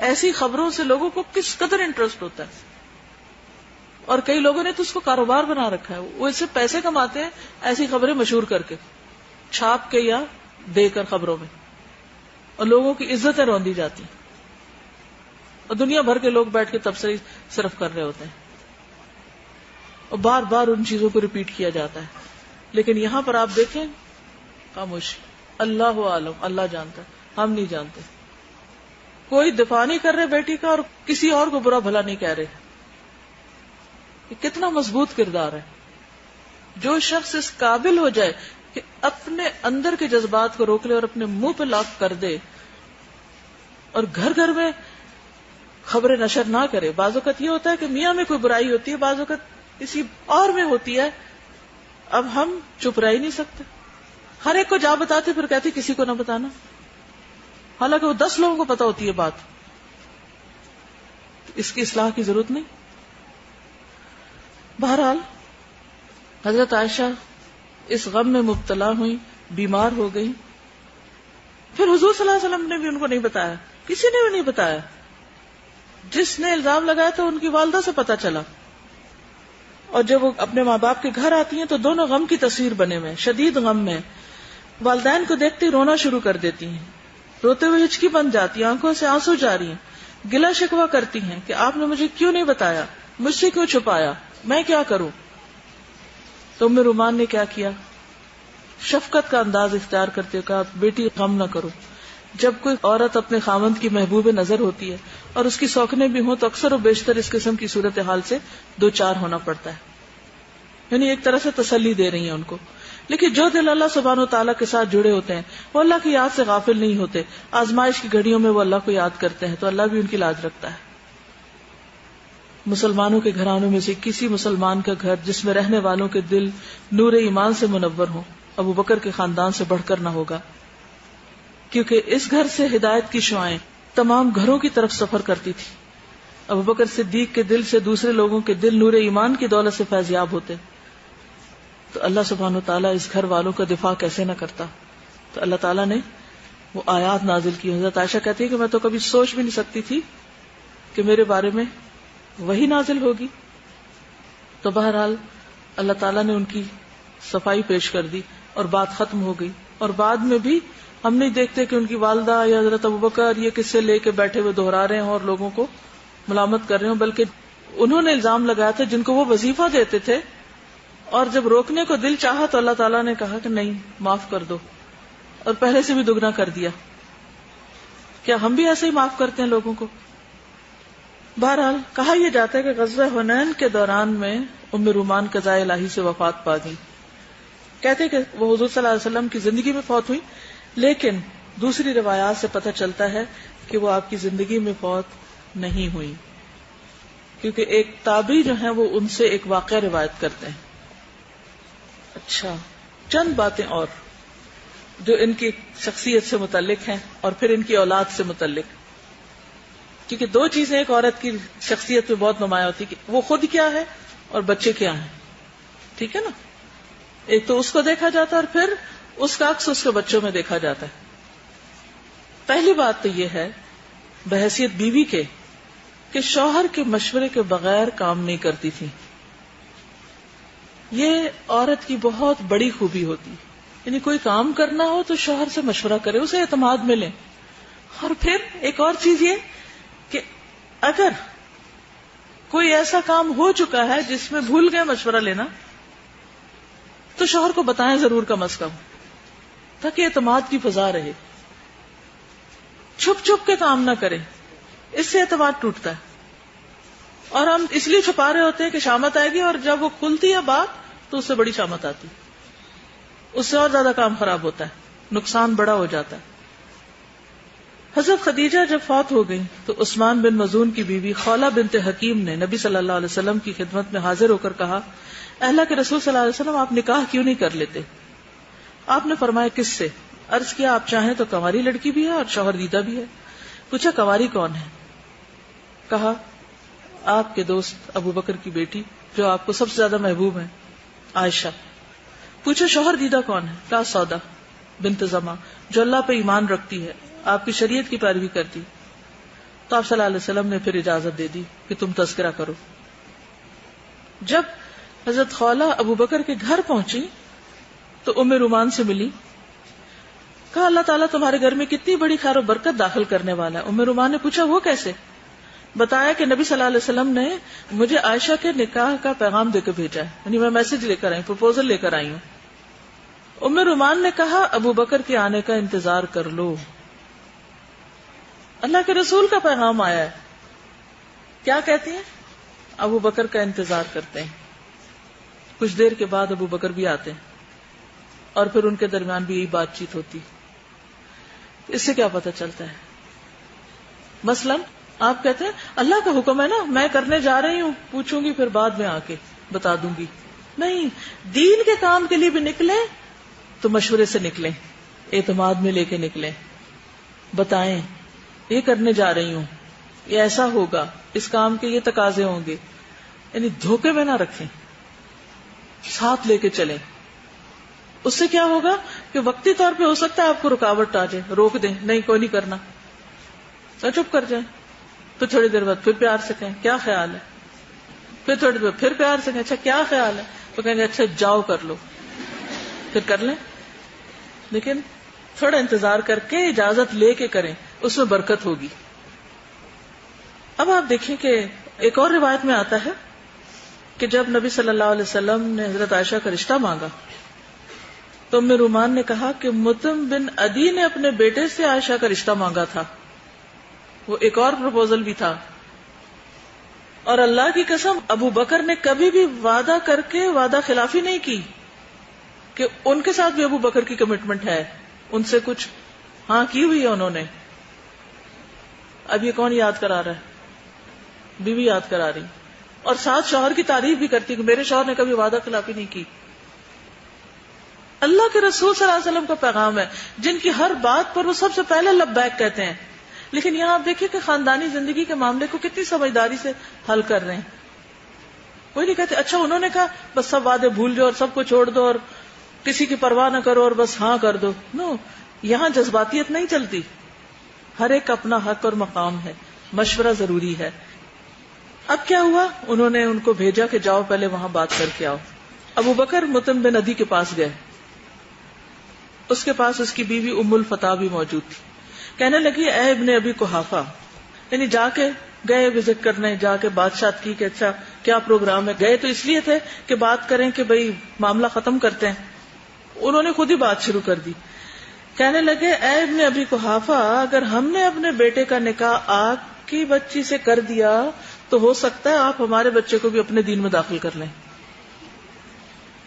ایسی خبروں سے لوگوں کو کس قدر انٹرسٹ ہوتا ہے، اور کئی لوگوں نے تو اس کو کاروبار بنا رکھا ہے. وہ اس سے پیسے کماتے ہیں ایسی خبریں مشہور کر کے، چھاپ کے یا دے کر خبروں میں، اور لوگوں کی عزتیں روندی جاتی ہیں، اور دنیا بھر کے لوگ بیٹھ کے تبصرے صرف کر رہے ہوتے ہیں، اور بار بار ان چیزوں کو ریپیٹ کیا جاتا ہے. لیکن یہاں پر آپ دیکھیں، خاموشی، اللہ عالم، اللہ جانتا ہے، ہم نہیں جانتے. کوئی دفاع نہیں کر رہے بیٹی کا اور کسی اور کو برا بھلا نہیں کہہ رہے. یہ کتنا مضبوط کردار ہے. جو شخص اس قابل ہو جائے کہ اپنے اندر کے جذبات کو روک لے اور اپنے منہ پہ لاک کر دے اور گھر گھر میں خبریں نشر نہ کرے. بعض اوقات یہ ہوتا ہے کہ میاں میں کوئی برائی ہوتی ہے، بعض اوقات کسی اور میں ہوتی ہے، اب ہم چپ رہ ہی نہیں سکتے. ہر ایک کو جا بتاتے پھر کہتے کسی کو نہ بتانا، حالانکہ وہ 10 لوگوں کو پتا ہوتی ہے بات. اس کی اصلاح کی ضرورت نہیں. بہرحال حضرت عائشہ اس غم میں مبتلا ہوئی، بیمار ہو گئی. پھر حضور صلی اللہ علیہ وسلم نے بھی ان کو نہیں بتایا، کسی نے بھی نہیں بتایا. جس نے الزام لگایا تھا ان کی والدہ سے پتا چلا، اور جب وہ اپنے ماں باپ کے گھر آتی ہیں تو دونوں غم کی تصویر بنے ہوئے، شدید غم میں. والدین کو دیکھتے رونا شروع کر دیتی ہیں، روتے ہوئے ہچکی بن جاتی ہیں، آنکھوں سے آنسو جاری ہیں، گلا شکوہ کرتی ہیں کہ آپ نے مجھے کیوں نہیں بتایا، مجھ سے کیوں چھپایا، میں کیا کروں. تو ام رومان نے کیا کیا؟ شفقت کا انداز اختیار کرتے ہوئے کہا، بیٹی غم نہ کرو. جب کوئی عورت اپنے خاوند کی محبوب نظر ہوتی ہے اور اس کی سوکھنے بھی ہوں تو اکثر و بیشتر اس قسم کی صورتحال سے 2 چار ہونا پڑتا ہے. یعنی ایک طرح سے تسلی دے رہی ہیں ان کو لیکن جو دل اللہ سبحانہ و تعالیٰ کے ساتھ جڑے ہوتے ہیں وہ اللہ کی یاد سے غافل نہیں ہوتے. آزمائش کی گھڑیوں میں وہ اللہ کو یاد کرتے ہیں تو اللہ بھی ان کی لاج رکھتا ہے. مسلمانوں کے گھرانوں میں سے کسی مسلمان کا گھر جس میں رہنے والوں کے دل نور ایمان سے منور ہوں ابو بکر کے خاندان سے بڑھ کر نہ ہوگا، کیونکہ اس گھر سے ہدایت کی شعائیں تمام گھروں کی طرف سفر کرتی تھی. ابو بکر صدیق کے دل سے دوسرے لوگوں کے دل نور ایمان کی دولت سے فیضیاب ہوتے. تو اللہ سبحانہ وتعالیٰ اس گھر والوں کا دفاع کیسے نہ کرتا. تو اللہ تعالیٰ نے وہ آیات نازل کی. حضرت عائشہ کہتی ہے کہ میں تو کبھی سوچ بھی نہیں سکتی تھی کہ میرے بارے میں وہی نازل ہوگی. تو بہرحال اللہ تعالیٰ نے ان کی صفائی پیش کر دی اور بات ختم ہو گئی. اور بعد میں بھی ہم نہیں دیکھتے کہ ان کی والدہ یا حضرت ابوبکر یہ قصے لے کے بیٹھے ہوئے دہرا رہے ہیں اور لوگوں کو ملامت کر رہے ہوں، بلکہ انہوں نے الزام لگایا تھا جن کو وہ وظیفہ دیتے تھے، اور جب روکنے کو دل چاہا تو اللہ تعالیٰ نے کہا کہ نہیں، معاف کر دو، اور پہلے سے بھی دگنا کر دیا. کیا ہم بھی ایسے ہی معاف کرتے ہیں لوگوں کو؟ بہرحال کہا یہ جاتا ہے کہ غزوہ حنین کے دوران میں ام رومان قضاء الہی سے وفات پا گئی. کہتے کہ وہ حضور صلی اللہ علیہ وسلم کی زندگی میں فوت ہوئی، لیکن دوسری روایات سے پتہ چلتا ہے کہ وہ آپ کی زندگی میں فوت نہیں ہوئی، کیونکہ ایک تابعی جو ہیں وہ ان سے ایک واقعہ روایت کرتے ہیں. اچھا، چند باتیں اور جو ان کی شخصیت سے متعلق ہیں اور پھر ان کی اولاد سے متعلق، کیونکہ دو چیزیں ایک عورت کی شخصیت میں بہت نمایاں ہوتی کہ وہ خود کیا ہے اور بچے کیا ہیں. ٹھیک ہے نا؟ ایک تو اس کو دیکھا جاتا ہے اور پھر اس کا عکس اس کے بچوں میں دیکھا جاتا ہے. پہلی بات تو یہ ہے بحیثیت بیوی کے کہ شوہر کے مشورے کے بغیر کام نہیں کرتی تھی. یہ عورت کی بہت بڑی خوبی ہوتی، یعنی کوئی کام کرنا ہو تو شوہر سے مشورہ کرے، اسے اعتماد ملے. اور پھر ایک اور چیز یہ کہ اگر کوئی ایسا کام ہو چکا ہے جس میں بھول گئے مشورہ لینا تو شوہر کو بتائیں ضرور کم از کم، تاکہ اعتماد کی فضا رہے. چھپ چھپ کے کام نہ کریں، اس سے اعتماد ٹوٹتا ہے. اور ہم اس لیے چھپا رہے ہوتے ہیں کہ شامت آئے گی، اور جب وہ کھلتی ہے بات تو اس سے بڑی شامت آتی، اس سے اور زیادہ کام خراب ہوتا ہے، نقصان بڑا ہو جاتا ہے. حضرت خدیجہ جب فوت ہو گئی تو عثمان بن مظعون کی بیوی خولہ بنت حکیم نے نبی صلی اللہ علیہ وسلم کی خدمت میں حاضر ہو کر کہا، اللہ کے رسول صلی اللہ علیہ وسلم، آپ نکاح کیوں نہیں کر لیتے؟ آپ نے فرمایا کس سے؟ عرض کیا آپ چاہیں تو کنواری لڑکی بھی ہے اور شوہر دیدہ بھی ہے. پوچھا کنواری کون ہے؟ کہا آپ کے دوست ابو بکر کی بیٹی جو آپ کو سب سے زیادہ محبوب ہے، عائشہ. پوچھا شوہر دیدہ کون ہے؟ کہا سودا بنت زمع جو اللہ پہ ایمان رکھتی ہے، آپ کی شریعت کی پیروی کرتی. تو آپ صلی اللہ علیہ وسلم نے پھر اجازت دے دی کہ تم تذکرہ کرو. جب حضرت خولہ ابو بکر کے گھر پہنچی تو ام رومان سے ملی. کہا اللہ تعالیٰ تمہارے گھر میں کتنی بڑی خیر و برکت داخل کرنے والا ہے. ام رومان نے پوچھا وہ کیسے؟ بتایا کہ نبی صلی اللہ علیہ وسلم نے مجھے عائشہ کے نکاح کا پیغام دے کے بھیجا ہے، یعنی میں میسج لے کر آئی، پروپوزل لے کر آئی ہوں. ام رومان نے کہا ابو بکر کے آنے کا انتظار کر لو، اللہ کے رسول کا پیغام آیا ہے. کیا کہتی ہیں؟ ابو بکر کا انتظار کرتے ہیں. کچھ دیر کے بعد ابو بکر بھی آتے ہیں اور پھر ان کے درمیان بھی یہی بات چیت ہوتی. اس سے کیا پتہ چلتا ہے؟ مثلاً آپ کہتے ہیں اللہ کا حکم ہے نا، میں کرنے جا رہی ہوں، پوچھوں گی پھر بعد میں آ کے بتا دوں گی. نہیں، دین کے کام کے لیے بھی نکلیں تو مشورے سے نکلیں، اعتماد میں لے کے نکلیں، بتائیں یہ کرنے جا رہی ہوں، یہ ایسا ہوگا، اس کام کے یہ تقاضے ہوں گے. یعنی دھوکے میں نہ رکھیں، ساتھ لے کے چلیں. اس سے کیا ہوگا کہ وقتی طور پہ ہو سکتا ہے آپ کو رکاوٹ آ جائے، روک دیں، نہیں کوئی نہیں کرنا، تو چپ کر جائیں. پھر تھوڑی دیر بعد پھر پیار سے کہیں کیا خیال ہے، پھر تھوڑی دیر پھر پیار سے کہیں اچھا کیا خیال ہے، تو کہیں گے اچھا جاؤ کر لو، پھر کر لیں. لیکن تھوڑا انتظار کر کے اجازت لے کے کریں، اس میں برکت ہوگی. اب آپ دیکھیں کہ ایک اور روایت میں آتا ہے کہ جب نبی صلی اللہ علیہ وسلم نے حضرت عائشہ کا رشتہ مانگا تو ام رومان نے کہا کہ مطعم بن عدی نے اپنے بیٹے سے عائشہ کا رشتہ مانگا تھا. وہ ایک اور پروپوزل بھی تھا. اور اللہ کی قسم ابو بکر نے کبھی بھی وعدہ کر کے وعدہ خلافی نہیں کی. کہ ان کے ساتھ بھی ابو بکر کی کمٹمنٹ ہے، ان سے کچھ ہاں کی ہوئی ہے انہوں نے. اب یہ کون یاد کرا رہا ہے؟ بیوی یاد کرا رہی، اور ساتھ شوہر کی تعریف بھی کرتی کہ میرے شوہر نے کبھی وعدہ خلافی نہیں کی. اللہ کے رسول صلی اللہ علیہ وسلم کا پیغام ہے جن کی ہر بات پر وہ سب سے پہلے لبیک کہتے ہیں. لیکن یہاں آپ دیکھیں کہ خاندانی زندگی کے معاملے کو کتنی سمجھداری سے حل کر رہے ہیں. کوئی نہیں کہتے اچھا انہوں نے کہا بس سب وعدے بھول جاؤ اور سب کو چھوڑ دو اور کسی کی پرواہ نہ کرو اور بس ہاں کر دو. نو، یہاں جذباتیت نہیں چلتی. ہر ایک اپنا حق اور مقام ہے، مشورہ ضروری ہے. اب کیا ہوا، انہوں نے ان کو بھیجا کہ جاؤ پہلے وہاں بات کر کے آؤ. ابو بکر مطعم بن عدی کے پاس گئے. اس کے پاس اس کی بیوی ام الفتح بھی موجود تھی. کہنے لگی اے ابن ابی قحافہ، یعنی جا کے گئے وزٹ کرنے، جا کے بادشاہ کی کہ اچھا کیا پروگرام ہے. گئے تو اس لیے تھے کہ بات کریں کہ بھئی معاملہ ختم کرتے ہیں. انہوں نے خود ہی بات شروع کر دی. کہنے لگے اے ابن ابی قحافہ، اگر ہم نے اپنے بیٹے کا نکاح آپ کی بچی سے کر دیا تو ہو سکتا ہے آپ ہمارے بچے کو بھی اپنے دین میں داخل کر لیں.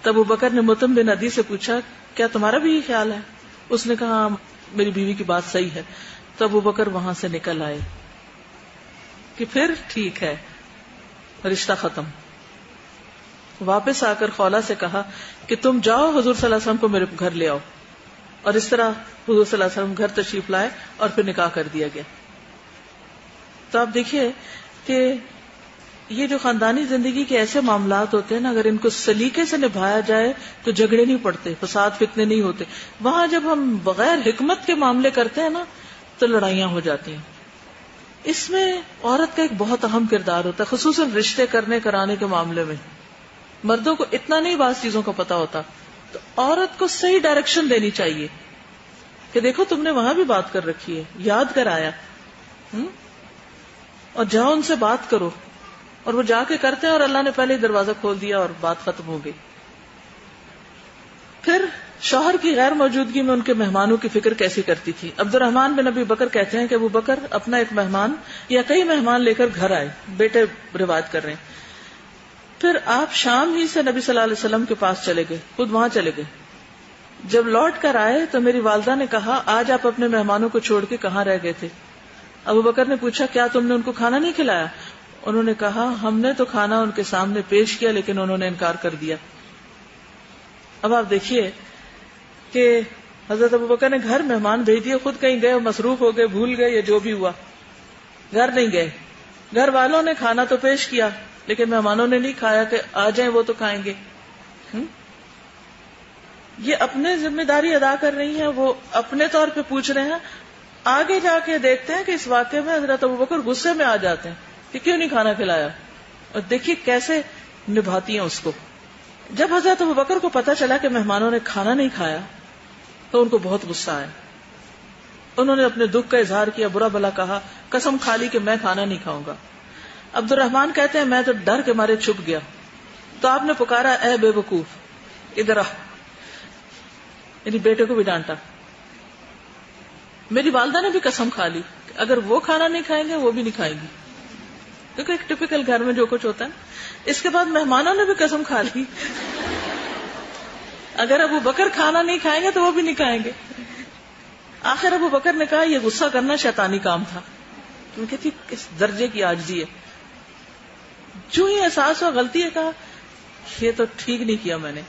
تب ابو بکر نے مطعم بن عدی سے پوچھا کیا تمہارا بھی یہ خیال ہے؟ اس نے کہا ہاں میری بیوی کی بات صحیح ہے. تب ابو بکر وہاں سے نکل آئے کہ پھر ٹھیک ہے، رشتہ ختم. واپس آ کر خولہ سے کہا کہ تم جاؤ حضور صلی اللہ علیہ وسلم کو میرے گھر لے آؤ. اور اس طرح حضور صلی اللہ علیہ وسلم گھر تشریف لائے اور پھر نکاح کر دیا گیا. تو آپ دیکھیے کہ یہ جو خاندانی زندگی کے ایسے معاملات ہوتے ہیں نا، اگر ان کو سلیقے سے نبھایا جائے تو جھگڑے نہیں پڑتے، فساد فتنے نہیں ہوتے. وہاں جب ہم بغیر حکمت کے معاملے کرتے ہیں نا تو لڑائیاں ہو جاتی ہیں. اس میں عورت کا ایک بہت اہم کردار ہوتا ہے، خصوصاً رشتے کرنے کرانے کے معاملے میں. مردوں کو اتنا نہیں بعض چیزوں کا پتا ہوتا، تو عورت کو صحیح ڈائریکشن دینی چاہیے کہ دیکھو تم نے وہاں بھی بات کر رکھی ہے، یاد کرایا، اور جاؤ ان سے بات کرو. اور وہ جا کے کرتے ہیں اور اللہ نے پہلے ہی دروازہ کھول دیا اور بات ختم ہو گئی. پھر شوہر کی غیر موجودگی میں ان کے مہمانوں کی فکر کیسی کرتی تھی. عبد الرحمن بن ابی بکر کہتے ہیں کہ ابو بکر اپنا ایک مہمان یا کئی مہمان لے کر گھر آئے، بیٹے روایت کر رہے ہیں. پھر آپ شام ہی سے نبی صلی اللہ علیہ وسلم کے پاس چلے گئے، خود وہاں چلے گئے. جب لوٹ کر آئے تو میری والدہ نے کہا آج آپ اپنے مہمانوں کو چھوڑ کے کہاں رہ گئے تھے؟ ابو بکر نے پوچھا کیا تم نے ان کو کھانا نہیں کھلایا؟ انہوں نے کہا ہم نے تو کھانا ان کے سامنے پیش کیا لیکن انہوں نے انکار کر دیا. اب آپ دیکھیے کہ حضرت ابو بکر نے گھر مہمان بھیج دیے، خود کہیں گئے، مصروف ہو گئے، بھول گئے یا جو بھی ہوا، گھر نہیں گئے. گھر والوں نے کھانا تو پیش کیا لیکن مہمانوں نے نہیں کھایا کہ آ جائیں وہ تو کھائیں گے. یہ اپنے ذمہ داری ادا کر رہی ہیں، وہ اپنے طور پہ پوچھ رہے ہیں. آگے جا کے دیکھتے ہیں کہ اس واقعے میں حضرت ابو بکر غصے میں آ جاتے ہیں کہ کیوں نہیں کھانا کھلایا، اور دیکھیے کیسے نبھاتی ہیں اس کو. جب حضرت ابو بکر کو پتا چلا کہ مہمانوں نے کھانا نہیں کھایا تو ان کو بہت غصہ آیا. انہوں نے اپنے دکھ کا اظہار کیا، برا بھلا کہا، قسم کھا لی کہ میں کھانا نہیں کھاؤں گا. عبد الرحمن کہتے ہیں میں تو ڈر کے مارے چھپ گیا تو آپ نے پکارا اے بے وقوف ادھر آ، یعنی بیٹے کو بھی ڈانٹا. میری والدہ نے بھی قسم کھا لی کہ اگر وہ کھانا نہیں کھائیں گے وہ بھی نہیں کھائیں گی. دیکھو ایک ٹپیکل گھر میں جو کچھ ہوتا ہے. اس کے بعد مہمانوں نے بھی قسم کھا لی اگر ابو بکر کھانا نہیں کھائیں گے تو وہ بھی نہیں کھائیں گے. آخر ابو بکر نے کہا یہ غصہ کرنا شیطانی کام تھا، کیونکہ تھی کس درجے کی عاجزی ہے. جو ہی احساس ہوا غلطی ہے، کہا یہ تو ٹھیک نہیں کیا میں نے.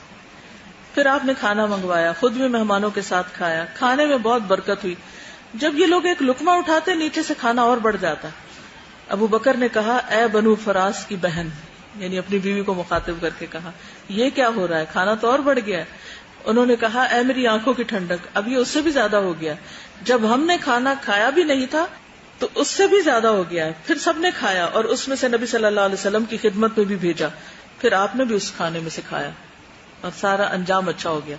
پھر آپ نے کھانا منگوایا، خود بھی مہمانوں کے ساتھ کھایا. کھانے میں بہت برکت ہوئی. جب یہ لوگ ایک لقمہ اٹھاتے نیچے سے کھانا اور بڑھ جاتا. ابو بکر نے کہا اے بنو فراس کی بہن، یعنی اپنی بیوی کو مخاطب کر کے کہا یہ کیا ہو رہا ہے، کھانا تو اور بڑھ گیا ہے. انہوں نے کہا اے میری آنکھوں کی ٹھنڈک، اب یہ اس سے بھی زیادہ ہو گیا. جب ہم نے کھانا کھایا بھی نہیں تھا تو اس سے بھی زیادہ ہو گیا ہے. پھر سب نے کھایا اور اس میں سے نبی صلی اللہ علیہ وسلم کی خدمت میں بھی بھیجا. پھر آپ نے بھی اس کھانے میں سے کھایا اور سارا انجام اچھا ہو گیا.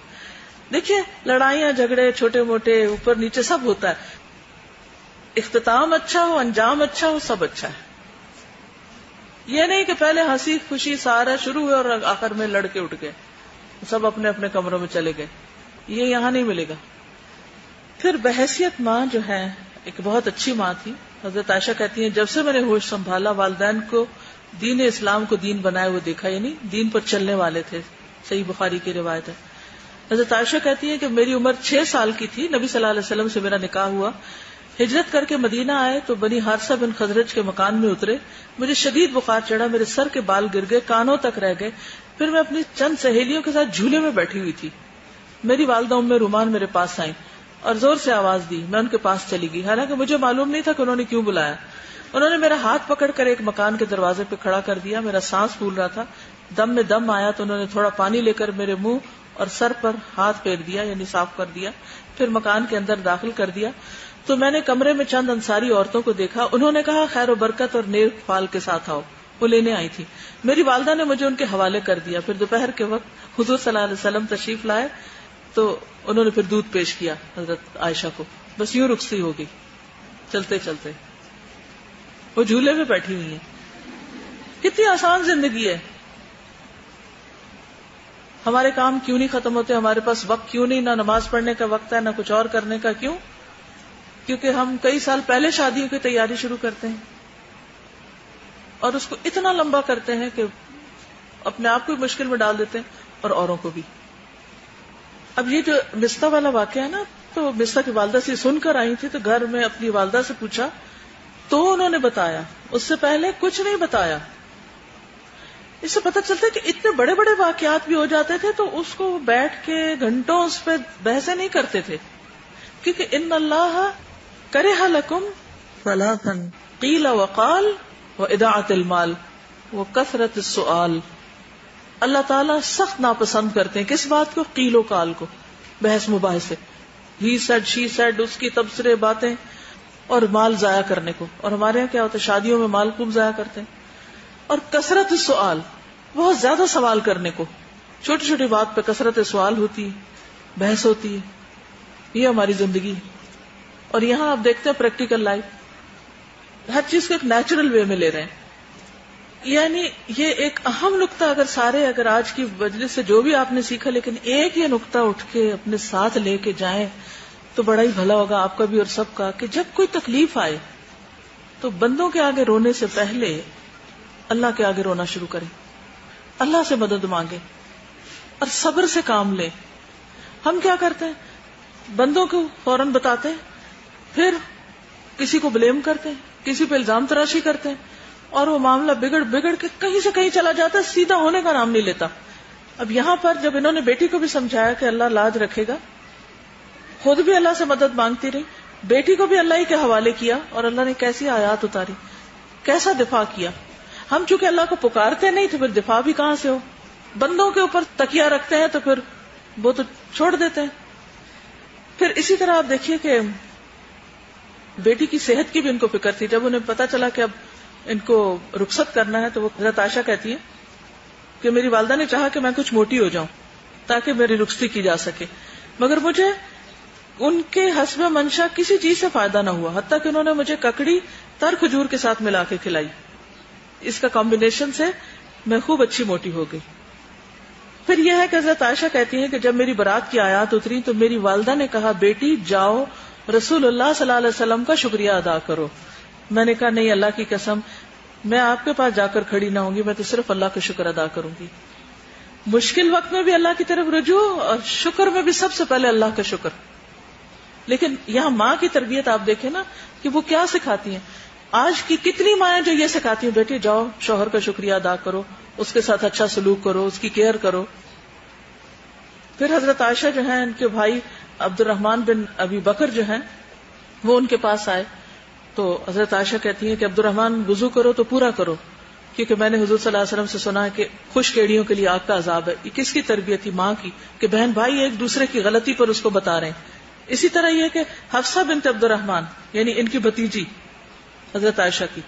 دیکھیے لڑائیاں جھگڑے چھوٹے موٹے اوپر نیچے سب ہوتا ہے، اختتام اچھا ہو، انجام اچھا ہو، سب اچھا ہے. یہ نہیں کہ پہلے ہنسی خوشی سارا شروع ہوئے اور آخر میں لڑ کے اٹھ گئے، سب اپنے اپنے کمروں میں چلے گئے. یہ یہاں نہیں ملے گا. پھر بحیثیت ماں جو ہے ایک بہت اچھی ماں تھی. حضرت عائشہ کہتی ہیں جب سے میں نے ہوش سنبھالا والدین کو دین اسلام کو دین بنائے ہوئے دیکھا، یعنی دین پر چلنے والے تھے. صحیح بخاری کی روایت ہے. حضرت عائشہ کہتی ہے کہ میری عمر 6 سال کی تھی، نبی صلی اللہ علیہ وسلم سے میرا نکاح ہوا، ہجرت کر کے مدینہ آئے تو بنی حارثہ بن خزرج کے مکان میں اترے، مجھے شدید بخار چڑھا، میرے سر کے بال گر گئے، کانوں تک رہ گئے، پھر میں اپنی چند سہیلیوں کے ساتھ جھولے میں بیٹھی ہوئی تھی، میری والدہ ام رومان میرے پاس آئیں اور زور سے آواز دی، میں ان کے پاس چلی گئی، حالانکہ مجھے معلوم نہیں تھا کہ انہوں نے کیوں بلایا۔ انہوں نے میرا ہاتھ پکڑ کر ایک مکان کے دروازے پہ کھڑا کر دیا، میرا سانس پھول رہا تھا، دم میں دم آیا تو انہوں نے تھوڑا پانی لے کر میرے منہ اور سر پر ہاتھ پھیر دیا، یعنی صاف کر دیا، پھر مکان کے اندر داخل کر دیا تو میں نے کمرے میں چند انصاری عورتوں کو دیکھا، انہوں نے کہا خیر و برکت اور نیک فال کے ساتھ آؤ، وہ لینے آئی تھی۔ میری والدہ نے مجھے ان کے حوالے کر دیا، پھر دوپہر کے وقت حضور صلی اللہ علیہ وسلم تشریف لائے تو انہوں نے پھر دودھ پیش کیا حضرت عائشہ کو، بس یوں رخصتی ہو گئی چلتے چلتے۔ وہ جھولے میں بیٹھی ہوئی ہیں، کتنی آسان زندگی ہے۔ ہمارے کام کیوں نہیں ختم ہوتے، ہمارے پاس وقت کیوں نہیں، نہ نماز پڑھنے کا وقت ہے نہ کچھ اور کرنے کا، کیوں؟ کیونکہ ہم کئی سال پہلے شادیوں کی تیاری شروع کرتے ہیں اور اس کو اتنا لمبا کرتے ہیں کہ اپنے آپ کو بھی مشکل میں ڈال دیتے ہیں اور اوروں کو بھی۔ اب یہ جو مستہ والا واقعہ ہے نا، تو مستہ کی والدہ سے سن کر آئی تھی تو گھر میں اپنی والدہ سے پوچھا تو انہوں نے بتایا، اس سے پہلے کچھ نہیں بتایا۔ اس سے پتہ چلتا ہے کہ اتنے بڑے بڑے واقعات بھی ہو جاتے تھے تو اس کو بیٹھ کے گھنٹوں اس پہ بحثیں نہیں کرتے تھے، کیونکہ ان اللہ کرہ لکم ثلاثا قیل وقال واضاعۃ المال وکثرت السؤال۔ اللہ تعالیٰ سخت ناپسند کرتے ہیں کس بات کو؟ قیل و قال کو، بحث مباحثے، ہی سیڈ شی سیڈ، اس کی تبصرے باتیں، اور مال ضائع کرنے کو۔ اور ہمارے یہاں کیا ہوتا ہے، شادیوں میں مال خوب ضائع کرتے ہیں۔ اور کثرت السؤال، بہت زیادہ سوال کرنے کو، چھوٹی چھوٹی بات پہ کثرت سوال ہوتی ہے، بحث ہوتی ہے، یہ ہماری زندگی۔ اور یہاں آپ دیکھتے ہیں پریکٹیکل لائف، ہر چیز کو ایک نیچرل وے میں لے رہے ہیں۔ یعنی یہ ایک اہم نقطہ اگر آج کی مجلس سے جو بھی آپ نے سیکھا، لیکن ایک یہ نقطہ اٹھ کے اپنے ساتھ لے کے جائیں تو بڑا ہی بھلا ہوگا آپ کا بھی اور سب کا، کہ جب کوئی تکلیف آئے تو بندوں کے آگے رونے سے پہلے اللہ کے آگے رونا شروع کریں، اللہ سے مدد مانگے اور صبر سے کام لیں۔ ہم کیا کرتے ہیں، بندوں کو فوراً بتاتے ہیں، پھر کسی کو بلیم کرتے ہیں، کسی پہ الزام تراشی کرتے ہیں، اور وہ معاملہ بگڑ کے کہیں سے کہیں چلا جاتا ہے، سیدھا ہونے کا نام نہیں لیتا۔ اب یہاں پر جب انہوں نے بیٹی کو بھی سمجھایا کہ اللہ لاج رکھے گا، خود بھی اللہ سے مدد مانگتی رہی، بیٹی کو بھی اللہ ہی کے حوالے کیا، اور اللہ نے کیسی آیات اتاری، کیسا دفاع کیا۔ ہم چونکہ اللہ کو پکارتے نہیں تو پھر دفاع بھی کہاں سے ہو، بندوں کے اوپر تکیہ رکھتے ہیں تو پھر وہ تو چھوڑ دیتے ہیں۔ پھر اسی طرح آپ دیکھیے کہ بیٹی کی صحت کی بھی ان کو فکر تھی۔ جب انہیں پتا چلا کہ اب ان کو رخصت کرنا ہے تو وہ حضرت عائشہ کہتی ہے کہ میری والدہ نے چاہا کہ میں کچھ موٹی ہو جاؤں تاکہ میری رخصتی کی جا سکے، مگر مجھے ان کے حسب منشا کسی چیز سے فائدہ نہ ہوا، حتیٰ کہ انہوں نے مجھے ککڑی تر کھجور کے ساتھ ملا کے کھلائی، اس کا کمبینیشن سے میں خوب اچھی موٹی ہو گئی۔ پھر یہ ہے کہ حضرت عائشہ کہتی ہیں کہ جب میری برات کی آیات اتری تو میری والدہ نے کہا بیٹی جاؤ رسول اللہ صلی اللہ علیہ وسلم کا شکریہ ادا کرو۔ میں نے کہا نہیں، اللہ کی قسم میں آپ کے پاس جا کر کھڑی نہ ہوں گی، میں تو صرف اللہ کا شکر ادا کروں گی۔ مشکل وقت میں بھی اللہ کی طرف رجوع، اور شکر میں بھی سب سے پہلے اللہ کا شکر۔ لیکن یہاں ماں کی تربیت آپ دیکھیں نا کہ وہ کیا سکھاتی ہیں۔ آج کی کتنی مائیں جو یہ سکھاتی ہیں بیٹی جاؤ شوہر کا شکریہ ادا کرو، اس کے ساتھ اچھا سلوک کرو، اس کی کیئر کرو۔ پھر حضرت عائشہ جو ہیں، ان کے بھائی عبد الرحمن بن ابی بکر جو ہیں، وہ ان کے پاس آئے تو حضرت عائشہ کہتی ہیں کہ عبد الرحمن وضو کرو تو پورا کرو، کیونکہ میں نے حضور صلی اللہ علیہ وسلم سے سنا ہے کہ خشک ایڑیوں کے لیے آگ کا عذاب ہے۔ یہ کس کی تربیت تھی؟ ماں کی، کہ بہن بھائی ایک دوسرے کی غلطی پر اس کو بتا رہے ہیں۔ اسی طرح یہ کہ حفصہ بنت عبد الرحمن، یعنی ان کی بھتیجی حضرت عائشہ کی،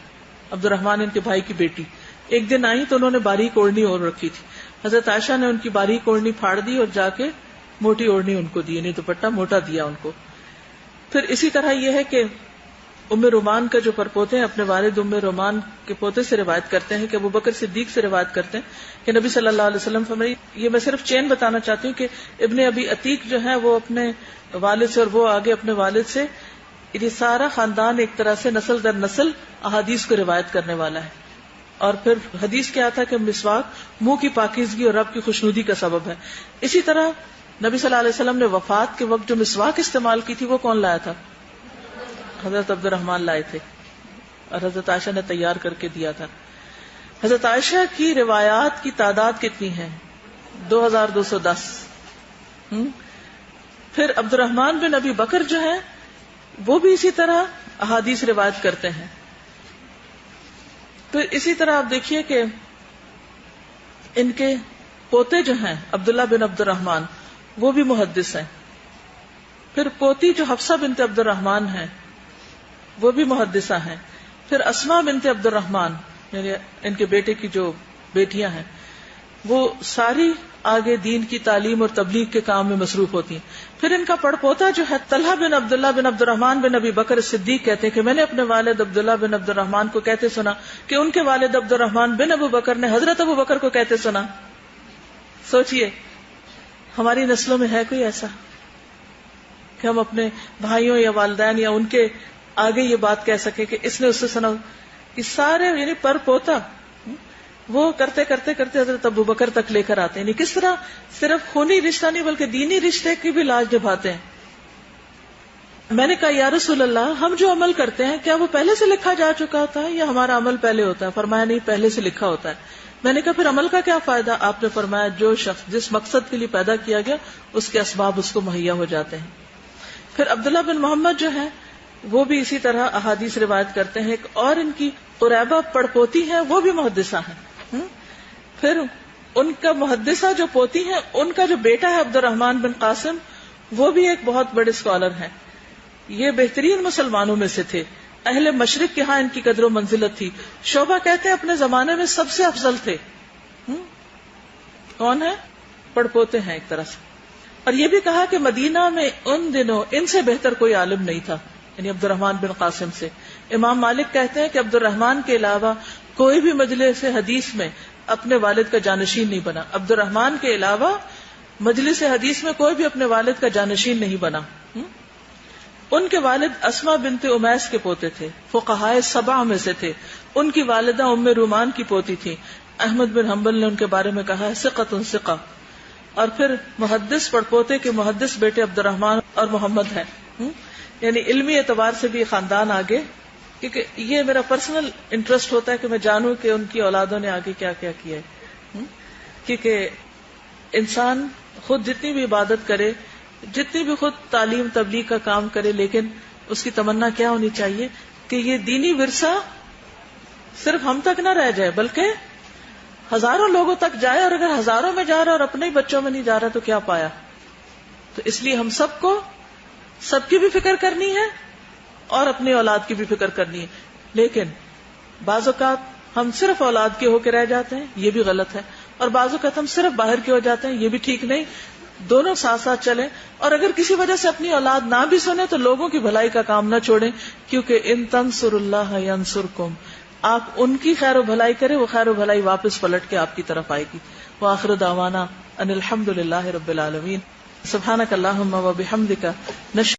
عبد الرحمن ان کے بھائی کی بیٹی، ایک دن آئی تو انہوں نے باریک اوڑھنی اوڑھ رکھی تھی، حضرت عائشہ نے ان کی باریک اوڑھنی پھاڑ دی اور جا کے موٹی اوڑھنی ان کو دی، یعنی دوپٹہ موٹا دیا ان کو۔ پھر اسی طرح یہ ہے کہ ام رومان کا جو پرپوتے ہیں اپنے والد ام رومان کے پوتے سے روایت کرتے ہیں کہ ابو بکر صدیق سے روایت کرتے ہیں کہ نبی صلی اللہ علیہ وسلم فرمائے، یہ میں صرف چین بتانا چاہتی ہوں کہ ابن ابی عتیق جو ہے وہ اپنے والد سے اور وہ آگے اپنے والد سے، یہ سارا خاندان ایک طرح سے نسل در نسل احادیث کو روایت کرنے والا ہے۔ اور پھر حدیث کیا تھا کہ مسواک منہ کی پاکیزگی اور رب کی خوشنودی کا سبب ہے۔ اسی طرح نبی صلی اللہ علیہ وسلم نے وفات کے وقت جو مسواک استعمال کی تھی وہ کون لایا تھا؟ حضرت عبد الرحمن لائے تھے اور حضرت عائشہ نے تیار کر کے دیا تھا. حضرت عائشہ کی روایات کی تعداد کتنی ہے؟ 2210. پھر عبد الرحمن بن ابی بکر جو ہے وہ بھی اسی طرح احادیث روایت کرتے ہیں. پھر اسی طرح آپ دیکھیے کہ ان کے پوتے جو ہیں عبداللہ بن عبد الرحمن وہ بھی محدث ہیں. پھر پوتی جو حفصہ بنت عبد الرحمن ہیں وہ بھی محدثہ ہیں. پھر اسماء بنت عبد الرحمن یعنی ان کے بیٹے کی جو بیٹیاں ہیں وہ ساری آگے دین کی تعلیم اور تبلیغ کے کام میں مصروف ہوتی ہیں. پھر ان کا پڑ پوتا جو ہے طلحہ بن عبداللہ بن عبد الرحمن بن ابی بکر صدیق کہتے ہیں کہ میں نے اپنے والد عبداللہ بن عبد الرحمن کو کہتے سنا کہ ان کے والد عبد الرحمن بن ابو بکر نے حضرت ابو بکر کو کہتے سنا. سوچئے ہماری نسلوں میں ہے کوئی ایسا کہ ہم اپنے بھائیوں یا والدین یا ان کے آگے یہ بات کہہ سکے کہ اس نے اس سے سنا؟ یہ سارے یعنی پر پوتا وہ کرتے کرتے کرتے حضرت ابو بکر تک لے کر آتے ہیں. یعنی کس طرح صرف خونی رشتہ نہیں بلکہ دینی رشتے کی بھی لاج نبھاتے ہیں. میں نے کہا یا رسول اللہ ہم جو عمل کرتے ہیں کیا وہ پہلے سے لکھا جا چکا ہوتا ہے یا ہمارا عمل پہلے ہوتا ہے؟ فرمایا نہیں، پہلے سے لکھا ہوتا ہے. میں نے کہا پھر عمل کا کیا فائدہ؟ آپ نے فرمایا جو شخص جس مقصد کے لیے پیدا کیا گیا اس کے اسباب اس کو مہیا ہو جاتے ہیں. پھر عبداللہ بن محمد جو ہے وہ بھی اسی طرح احادیث روایت کرتے ہیں. اور ان کی قریبہ پڑپوتی ہیں وہ بھی محدثہ ہیں. پھر ان کا محدثہ جو پوتی ہیں ان کا جو بیٹا ہے عبد الرحمن بن قاسم وہ بھی ایک بہت بڑے اسکالر ہیں. یہ بہترین مسلمانوں میں سے تھے. اہل مشرق کے ہاں ان کی قدر و منزلت تھی. شعبہ کہتے ہیں اپنے زمانے میں سب سے افضل تھے. کون ہے؟ پڑپوتے ہیں ایک طرح سے. اور یہ بھی کہا کہ مدینہ میں ان دنوں ان سے بہتر کوئی عالم نہیں تھا، یعنی عبد الرحمن بن قاسم سے. امام مالک کہتے ہیں کہ عبد الرحمن کے علاوہ کوئی بھی مجلس حدیث میں اپنے والد کا جانشین نہیں بنا. عبد الرحمن کے علاوہ مجلس حدیث میں کوئی بھی اپنے والد کا جانشین نہیں بنا. ان کے والد اسماء بنت امیس کے پوتے تھے، فقہائے سبع میں سے تھے. ان کی والدہ ام رومان کی پوتی تھی. احمد بن حنبل نے ان کے بارے میں کہا ہے ثقۃ ثقہ. اور پھر محدث پڑپوتے کے محدث بیٹے عبد الرحمن اور محمد ہیں. یعنی علمی اعتبار سے بھی خاندان آگے، کیونکہ یہ میرا پرسنل انٹرسٹ ہوتا ہے کہ میں جانوں کہ ان کی اولادوں نے آگے کیا کیا کیا ہے. کیونکہ انسان خود جتنی بھی عبادت کرے، جتنی بھی خود تعلیم تبلیغ کا کام کرے، لیکن اس کی تمنا کیا ہونی چاہیے کہ یہ دینی ورثہ صرف ہم تک نہ رہ جائے بلکہ ہزاروں لوگوں تک جائے. اور اگر ہزاروں میں جا رہا اور اپنے ہی بچوں میں نہیں جا رہا تو کیا پایا؟ تو اس لیے ہم سب کو سب کی بھی فکر کرنی ہے اور اپنی اولاد کی بھی فکر کرنی ہے. لیکن بعض اوقات ہم صرف اولاد کے ہو کے رہ جاتے ہیں، یہ بھی غلط ہے. اور بعض اوقات ہم صرف باہر کے ہو جاتے ہیں، یہ بھی ٹھیک نہیں. دونوں ساتھ ساتھ چلیں. اور اگر کسی وجہ سے اپنی اولاد نہ بھی سنے تو لوگوں کی بھلائی کا کام نہ چھوڑیں، کیونکہ ان تنصر اللہ ینصرکم، آپ ان کی خیر و بھلائی کریں، وہ خیر و بھلائی واپس پلٹ کے آپ کی طرف آئے گی. وآخر دعوانا ان الحمد للہ رب العالمین. سبحانک اللہم و بحمدک